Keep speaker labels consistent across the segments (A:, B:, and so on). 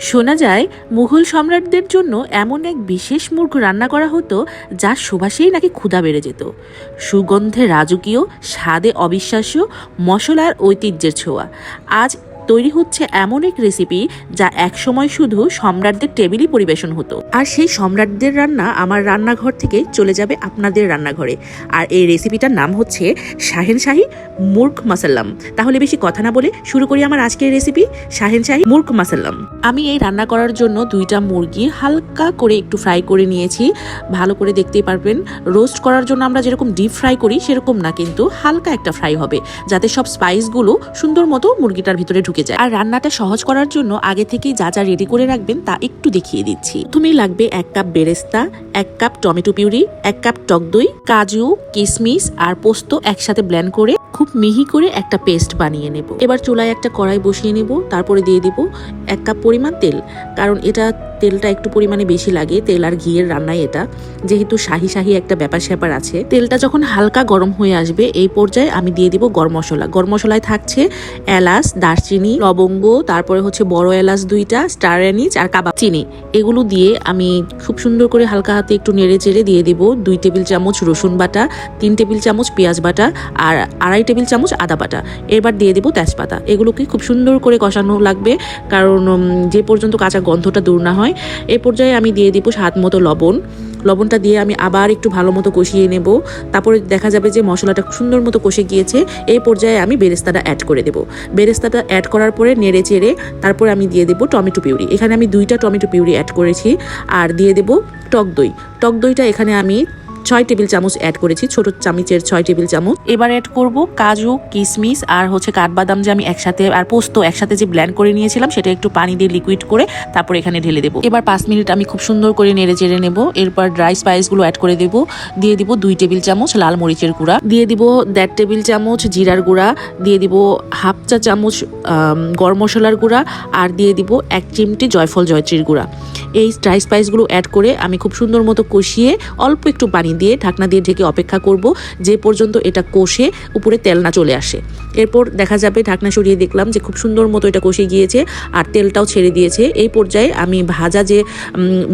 A: শোনা যায় মুঘল সম্রাটদের জন্য এমন এক বিশেষ মুরগ রান্না করা হতো যার সুবাসেই নাকি ক্ষুধা বেড়ে যেত। সুগন্ধে রাজকীয়, স্বাদে অবিশ্বাস্য, মশলার ঐতিহ্যের ছোঁয়া। আজ তৈরি হচ্ছে এমন এক রেসিপি যা একসময় শুধু সম্রাটদের টেবিলই পরিবেশন হতো, আর সেই সম্রাটদের রান্না আমার রান্নাঘর থেকে চলে যাবে আপনাদের রান্নাঘরে। আর এই রেসিপিটার নাম হচ্ছে শাহেনশাহী মুরগ মাসাল্লাম। তাহলে বেশি কথা না বলে শুরু করি আমার আজকের রেসিপি শাহেনশাহী মুরগ মাসাল্লাম। আমি এই রান্না করার জন্য 2টা মুরগি হালকা করে একটু ফ্রাই করে নিয়েছি। ভালো করে দেখতেই পারবেন, রোস্ট করার জন্য আমরা যেরকম ডিপ ফ্রাই করি সেরকম না, কিন্তু হালকা একটা ফ্রাই হবে যাতে সব স্পাইসগুলো সুন্দর মতো মুরগিটার ভিতরে ঢুকে যায়। আর রান্নাটা সহজ করার জন্য আগে থেকেই যা যা রেডি করে রাখবেন তা একটু দেখিয়ে দিচ্ছি। তুমি লাগবে 1 কাপ বেরেস্তা, 1 কাপ টমেটো পিউরি, 1 কাপ টক দই, কাজু, কিশমিশ আর পোস্ত একসাথে ব্লেন্ড করে খুব মিহি করে একটা পেস্ট বানিয়ে নেব। এবার চুলায় একটা কড়াই বসিয়ে নেব, তারপরে দিয়ে দিব 1 কাপ পরিমাণ তেল, কারণ তেলটা একটু পরিমাণে বেশি লাগে। তেল আর ঘিয়ের রান্নায় এটা, যেহেতু শাহি শাহি একটা ব্যাপার স্যাপার আছে। তেলটা যখন হালকা গরম হয়ে আসবে এই পর্যায়ে আমি দিয়ে দিব গরম মশলা। গরম মশলায় থাকছে এলাচ, দারচিনি, লবঙ্গ, তারপরে হচ্ছে বড় এলাচ 2টা, স্টার অ্যানিজ আর কাবাব চিনি। এগুলো দিয়ে আমি খুব সুন্দর করে হালকা হাতে একটু নেড়ে চেড়ে দিয়ে দিব 2 টেবিল চামচ রসুন বাটা, 3 টেবিল চামচ পেঁয়াজ বাটা আর 2.5 টেবিল চামচ আদা বাটা। এবার দিয়ে দেবো তেজপাতা। এগুলোকে খুব সুন্দর করে কষানো লাগবে, কারণ যে পর্যন্ত কাঁচা গন্ধটা দূর না হয়। এই পর্যায়ে আমি দিয়ে দিব স্বাদ মতো লবণটা দিয়ে আমি আবার একটু ভালো মতো কষিয়ে নেব। তারপরে দেখা যাবে যে মশলাটা সুন্দর মতো কষে গিয়েছে। এই পর্যায়ে আমি বেরেস্তাটা অ্যাড করে দেব। বেরেস্তাটা অ্যাড করার পরে নেড়ে চেড়ে তারপরে আমি দিয়ে দেব টমেটো পিউরি। এখানে আমি 2টা টমেটো পিউরি অ্যাড করেছি। আর দিয়ে দেব টক দই। টক দইটা এখানে আমি 6 টেবিল চামচ অ্যাড করেছি, ছোট চামচের 6 টেবিল চামচ। এবার অ্যাড করব কাজু, কিশমিশ আর হচ্ছে কাঠবাদাম যে আমি একসাথে আর পোস্ত একসাথে যে ব্লেন্ড করে নিয়েছিলাম সেটা একটু পানি দিয়ে লিকুইড করে তারপর এখানে ঢেলে দেবো। এবার 5 মিনিট আমি খুব সুন্দর করে নেড়ে চেড়ে নেব। এরপর ড্রাই স্পাইসগুলো অ্যাড করে দেব। দিয়ে দিব 2 টেবিল চামচ লাল মরিচের গুঁড়া, দিয়ে দিব 1.5 টেবিল চামচ জিরার গুঁড়া, দিয়ে দিব 1/2 চা চামচ গরম মশলার গুঁড়া আর দিয়ে দিব 1 চিমটি জয়ফল জয়ত্রীর গুঁড়া। এই ড্রাই স্পাইসগুলো অ্যাড করে আমি খুব সুন্দর মতো কষিয়ে অল্প একটু পানি দিয়ে ঢাকনা দিয়ে ঢেকে অপেক্ষা করব যে পর্যন্ত এটা কষে উপরে তেল না চলে আসে। এরপর দেখা যাবে ঢাকনা সরিয়ে দেখলাম যে খুব সুন্দর মতো এটা কষে গিয়েছে আর তেলটাও ছেড়ে দিয়েছে। এই পর্যায়ে আমি ভাজা যে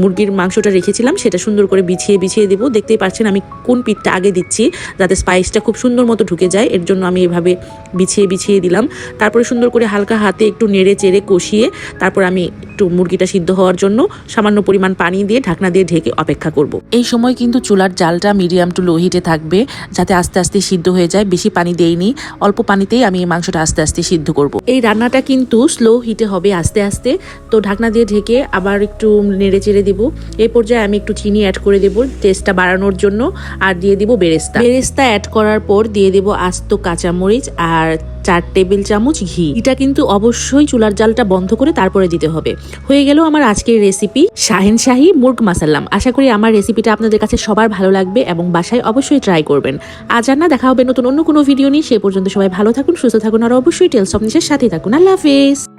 A: মুরগির মাংসটা রেখেছিলাম সেটা সুন্দর করে বিছিয়ে দেবো। দেখতেই পাচ্ছেন আমি কোন পিঠটা আগে দিচ্ছি যাতে স্পাইসটা খুব সুন্দর মতো ঢুকে যায়, এর জন্য আমি এভাবে বিছিয়ে দিলাম। তারপরে সুন্দর করে হালকা হাতে একটু নেড়ে চেড়ে কষিয়ে তারপর আমি একটু মুরগিটা সিদ্ধ হওয়ার জন্য সামান্য পরিমাণ পানি দিয়ে ঢাকনা দিয়ে ঢেকে অপেক্ষা করব। এই সময় কিন্তু চুলার জালটা মিডিয়াম টু লো হিটে থাকবে যাতে আস্তে আস্তে সিদ্ধ হয়ে যায়। বেশি পানি দেইনি, অল্প পানিতেই আমি এই মাংসটা আস্তে আস্তে সিদ্ধ করব। এই রান্নাটা কিন্তু স্লো হিটে হবে আস্তে আস্তে। তো ঢাকনা দিয়ে ঢেকে আবার একটু নেড়ে চেড়ে দেবো। এই পর্যায়ে আমি একটু চিনি অ্যাড করে দেবো টেস্টটা বাড়ানোর জন্য, আর দিয়ে দিব বেরেস্তা অ্যাড করার পর দিয়ে দেবো আস্ত কাঁচামরিচ আর 4 টেবিল চামচ ঘি। এটা কিন্তু অবশ্যই চুলার জালটা বন্ধ করে তারপরে দিতে হবে। হয়ে গেল আমার আজকের রেসিপি শাহেনশাহী মুরগ মাসাল্লাম। আশা করি আমার রেসিপিটা আপনাদের কাছে সবার ভালো লাগবে এবং বাসায় অবশ্যই ট্রাই করবেন। আজ আর না, দেখা হবে নতুন অন্য কোনো ভিডিও নিয়ে। সে পর্যন্ত সবাই ভালো থাকুন, সুস্থ থাকুন আর অবশ্যই টেলস অফ নিশের সাথেই থাকুন। আল্লাহ হাফেজ।